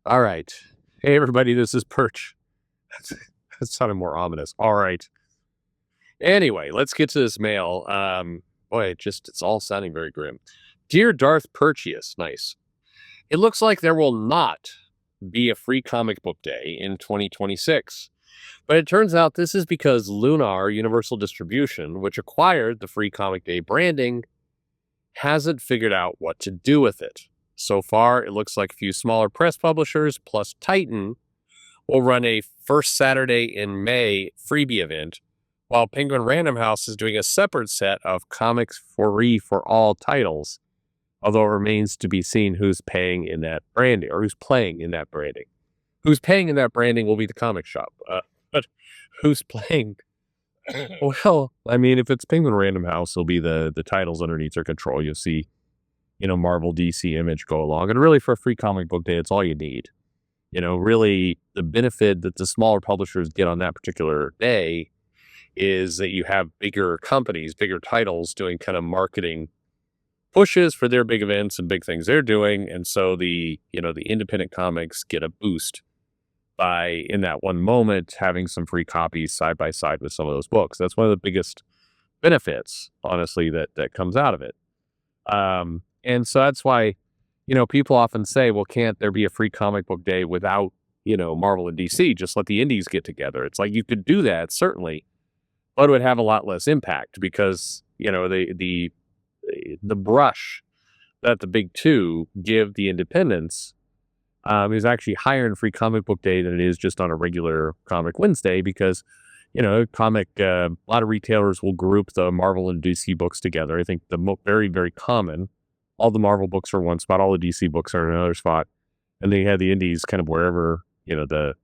All right. Hey, everybody, this is Perch. That sounded more ominous. All right. Anyway, let's get to this mail. Boy, it's all sounding very grim. Dear Darth Perchius, nice. It looks like there will not be a free comic book day in 2026. But it turns out this is because Lunar Universal Distribution, which acquired the free comic day branding, hasn't figured out what to do with it. So far, it looks like a few smaller press publishers plus Titan will run a first Saturday in May freebie event, while Penguin Random House is doing a separate set of comics free for all titles, although it remains to be seen who's paying in that branding or who's playing in that branding. Who's paying in that branding will be the comic shop, but who's playing? Well, I mean, if it's Penguin Random House, it'll be the titles underneath their control. You'll see, Marvel, DC, Image go along, and really for a free comic book day, it's all you need. Really the benefit that the smaller publishers get on that particular day is that you have bigger companies, bigger titles doing kind of marketing pushes for their big events and big things they're doing. And so the independent comics get a boost by, in that one moment, having some free copies side by side with some of those books. That's one of the biggest benefits, honestly, that comes out of it. And so that's why, people often say, well, can't there be a free comic book day without, Marvel and DC? Just let the indies get together. It's like you could do that, certainly, but it would have a lot less impact because, the brush that the big two give the independents is actually higher in free comic book day than it is just on a regular comic Wednesday because, a lot of retailers will group the Marvel and DC books together. I think very, very common. All the Marvel books are in one spot, all the DC books are in another spot, and they have the indies kind of wherever the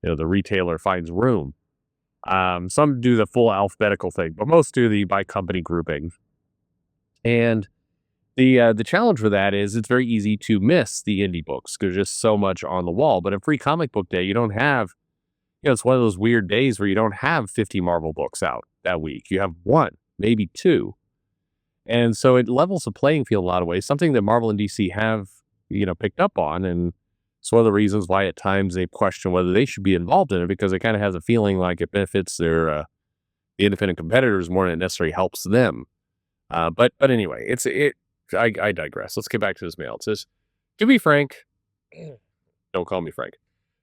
retailer finds room. Some do the full alphabetical thing, but most do the by company grouping. And the challenge with that is it's very easy to miss the indie books because there's just so much on the wall. But in free comic book day, you don't have, it's one of those weird days where you don't have 50 Marvel books out that week. You have one, maybe two. And so it levels the playing field in a lot of ways, something that Marvel and DC have, picked up on. And it's one of the reasons why at times they question whether they should be involved in it because it kind of has a feeling like it benefits the independent competitors more than it necessarily helps them. But anyway, I digress. Let's get back to this mail. It says, to be frank, don't call me Frank.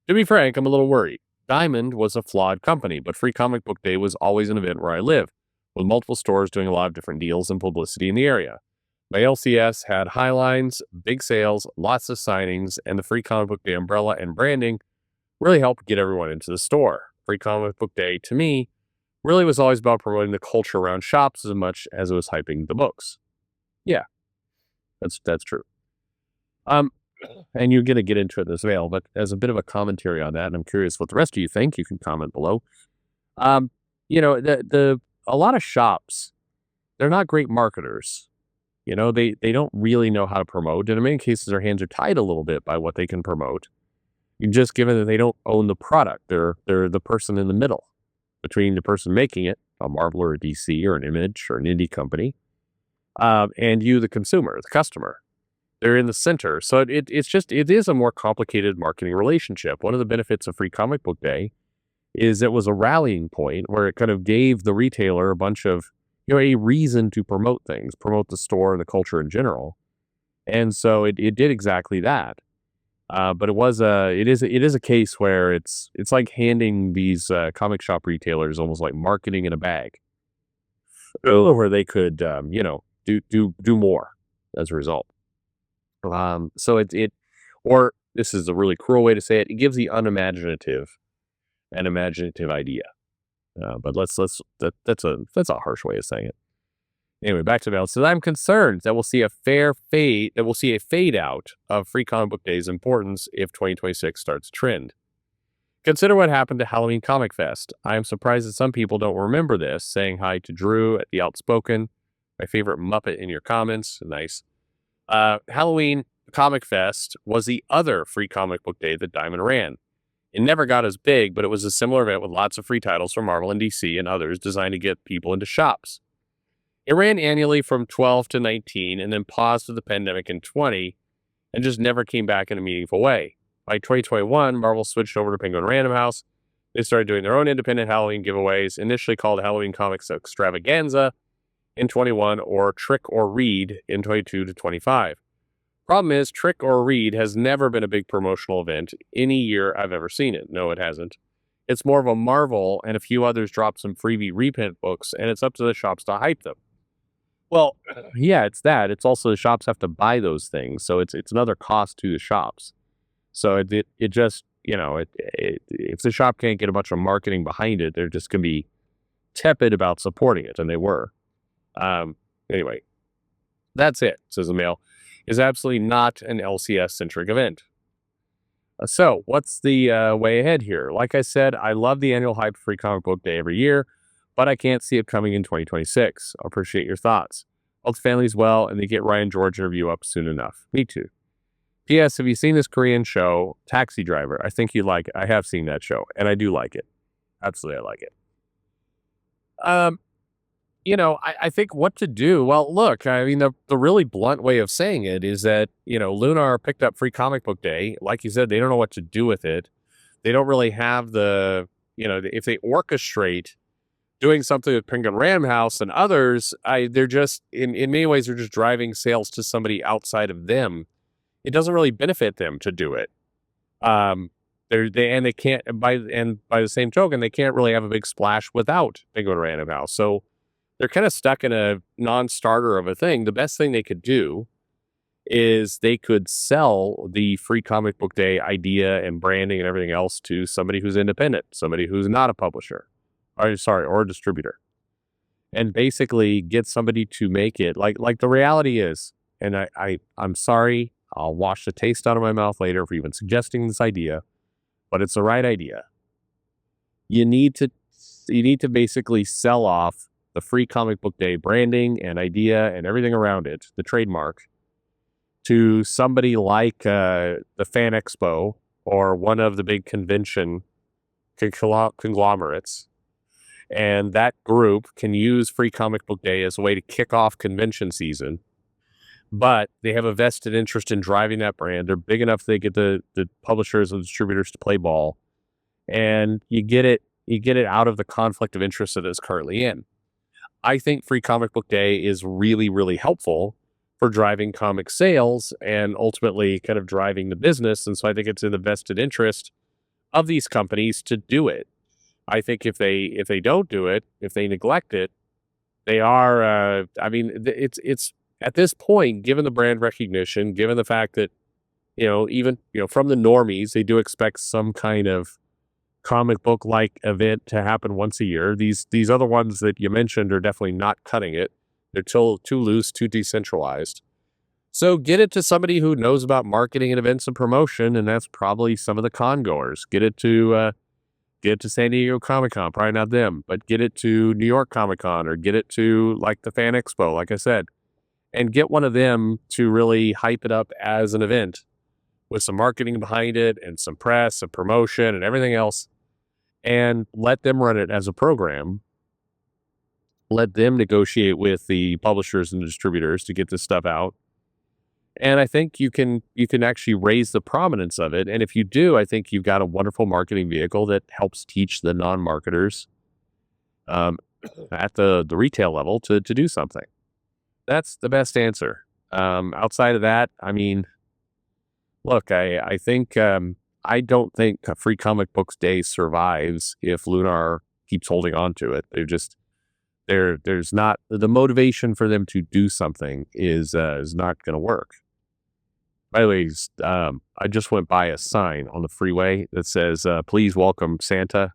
To be frank, I'm a little worried. Diamond was a flawed company, but Free Comic Book Day was always an event where I live, with multiple stores doing a lot of different deals and publicity in the area. My LCS had high lines, big sales, lots of signings, and the Free Comic Book Day umbrella and branding really helped get everyone into the store. Free Comic Book Day, to me, really was always about promoting the culture around shops as much as it was hyping the books. Yeah, that's true. And you're going to get into it in this mail, but as a bit of a commentary on that, and I'm curious what the rest of you think, you can comment below. A lot of shops, they're not great marketers. They don't really know how to promote. And in many cases, their hands are tied a little bit by what they can promote. Just given that they don't own the product, they're the person in the middle between the person making it, a Marvel or a DC or an Image or an indie company, and you, the consumer, the customer. They're in the center. So it is a more complicated marketing relationship. One of the benefits of Free Comic Book Day is it was a rallying point where it kind of gave the retailer a bunch of, a reason to promote things, promote the store and the culture in general. And so it did exactly that. But it is a case where it's like handing these comic shop retailers almost like marketing in a bag, where they could, do more as a result. So or this is a really cruel way to say it. It gives the unimaginative an imaginative idea. But that's a harsh way of saying it. Anyway, back to Val. So I'm concerned that we'll see a fade out of Free Comic Book Day's importance if 2026 starts a trend. Consider what happened to Halloween Comic Fest. I am surprised that some people don't remember this. Saying hi to Drew at the Outspoken, my favorite Muppet in your comments. Nice. Halloween Comic Fest was the other Free Comic Book Day that Diamond ran. It never got as big, but it was a similar event with lots of free titles from Marvel and DC and others designed to get people into shops. It ran annually from 12 to 19 and then paused with the pandemic in 20 and just never came back in a meaningful way. By 2021, Marvel switched over to Penguin Random House. They started doing their own independent Halloween giveaways, initially called Halloween Comics Extravaganza in 21 or Trick or Read in 22 to 25. Problem is, Trick or Read has never been a big promotional event any year I've ever seen it. No, it hasn't. It's more of a Marvel and a few others drop some freebie reprint books, and it's up to the shops to hype them. Well, yeah, it's that. It's also the shops have to buy those things, so it's another cost to the shops. So it just, if the shop can't get a bunch of marketing behind it, they're just gonna be tepid about supporting it, and they were. Anyway, that's it, says the mail. Is absolutely not an LCS-centric event. So, what's the way ahead here? Like I said, I love the annual Hype Free Comic Book Day every year, but I can't see it coming in 2026. I'll appreciate your thoughts. Hope the family's well, and they get Ryan George interview up soon enough. Me too. P.S. Have you seen this Korean show, Taxi Driver? I think you'd like it. I have seen that show, and I do like it. Absolutely, I like it. I think what to do. Well, look, I mean, the really blunt way of saying it is that, Lunar picked up Free Comic Book Day. Like you said, they don't know what to do with it. They don't really have if they orchestrate doing something with Penguin Random House and others, they're just, in many ways, they're just driving sales to somebody outside of them. It doesn't really benefit them to do it. They can't, by the same token, they can't really have a big splash without Penguin Random House. So they're kind of stuck in a non-starter of a thing. The best thing they could do is they could sell the Free Comic Book Day idea and branding and everything else to somebody who's independent, somebody who's not a publisher, or a distributor, and basically get somebody to make it like the reality is. And I'm sorry, I'll wash the taste out of my mouth later for even suggesting this idea, but it's the right idea. You need to basically sell off the Free Comic Book Day branding and idea and everything around it, the trademark, to somebody like the Fan Expo or one of the big convention conglomerates. And that group can use Free Comic Book Day as a way to kick off convention season. But they have a vested interest in driving that brand. They're big enough they get the publishers and distributors to play ball. And you get it out of the conflict of interest that it's currently in. I think Free Comic Book Day is really, really helpful for driving comic sales and ultimately kind of driving the business. And so I think it's in the vested interest of these companies to do it. I think if they don't do it, if they neglect it, they are, it's at this point, given the brand recognition, given the fact that, even, from the normies, they do expect some kind of comic book like event to happen once a year. These other ones that you mentioned are definitely not cutting it. They're too loose, too decentralized. So get it to somebody who knows about marketing and events and promotion, and that's probably some of the con goers. Get it to San Diego Comic-Con, probably not them, but get it to New York Comic-Con or get it to like the Fan Expo, like I said, and get one of them to really hype it up as an event with some marketing behind it and some press and promotion and everything else. And let them run it as a program. Let them negotiate with the publishers and the distributors to get this stuff out. And I think you can actually raise the prominence of it. And if you do, I think you've got a wonderful marketing vehicle that helps teach the non-marketers at the retail level to do something. That's the best answer. Outside of that, I mean, look, I think I don't think Free Comic Books Day survives if Lunar keeps holding on to it. There's not the motivation for them to do something is not going to work. By the way, I just went by a sign on the freeway that says, "Please welcome Santa,"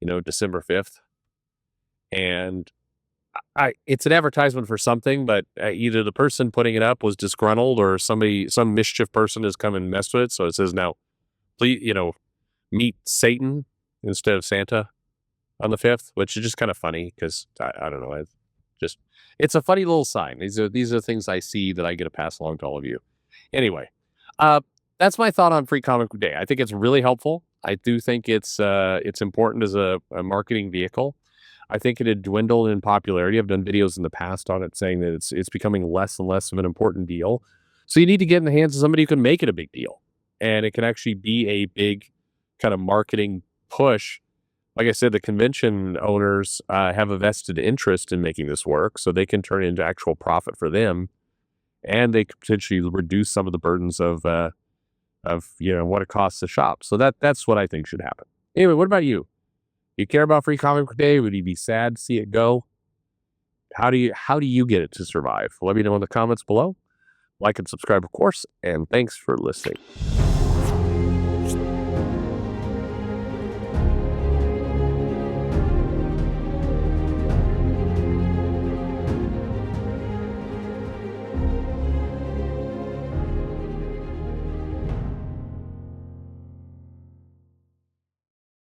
December 5th. And it's an advertisement for something, but either the person putting it up was disgruntled or some mischief person has come and messed with it. So it says now, please, meet Satan instead of Santa on the 5th, which is just kind of funny because I don't know. It's a funny little sign. These are things I see that I get to pass along to all of you. Anyway, that's my thought on Free Comic Book Day. I think it's really helpful. I do think it's important as a marketing vehicle. I think it had dwindled in popularity. I've done videos in the past on it saying that it's becoming less and less of an important deal. So you need to get in the hands of somebody who can make it a big deal. and it can actually be a big kind of marketing push. Like I said, the convention owners have a vested interest in making this work, so they can turn it into actual profit for them, and they could potentially reduce some of the burdens of what it costs to shop. So that's what I think should happen. Anyway, what about you? You care about Free Comic Book Day? Would you be sad to see it go? How do you get it to survive? Let me know in the comments below. Like and subscribe, of course, and thanks for listening.